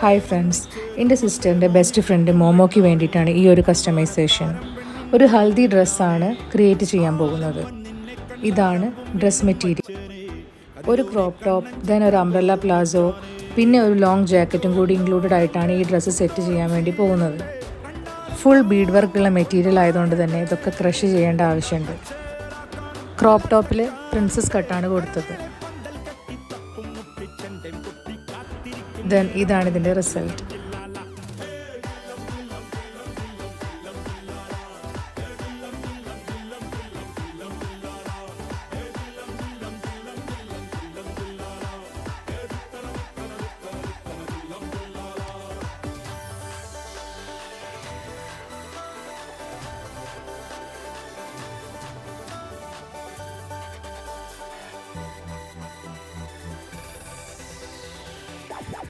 Hi friends, എൻ്റെ സിസ്റ്ററിൻ്റെ best friend മോമോയ്ക്ക് വേണ്ടിയിട്ടാണ് ഈ ഒരു കസ്റ്റമൈസേഷൻ. ഒരു ഹൽദി ഡ്രസ്സാണ് ക്രിയേറ്റ് ചെയ്യാൻ പോകുന്നത്. ഇതാണ് ഡ്രസ് മെറ്റീരിയൽ. ഒരു ക്രോപ്പ് ടോപ്പ്, ദെൻ ഒരു അംബ്രല്ല പ്ലാസോ, പിന്നെ ഒരു ലോങ് ജാക്കറ്റും കൂടി ഇൻക്ലൂഡഡ് ആയിട്ടാണ് ഈ ഡ്രസ്സ് സെറ്റ് ചെയ്യാൻ വേണ്ടി പോകുന്നത്. ഫുൾ ബീഡ് വർക്കുള്ള മെറ്റീരിയൽ ആയതുകൊണ്ട് തന്നെ ഇതൊക്കെ ക്രഷ് ചെയ്യേണ്ട ആവശ്യമുണ്ട്. ക്രോപ്പ് ടോപ്പിൽ പ്രിൻസസ് കട്ടാണ് കൊടുത്തത്. ദെൻ ഇതാണ് ഇതിൻ്റെ റിസൾട്ട്.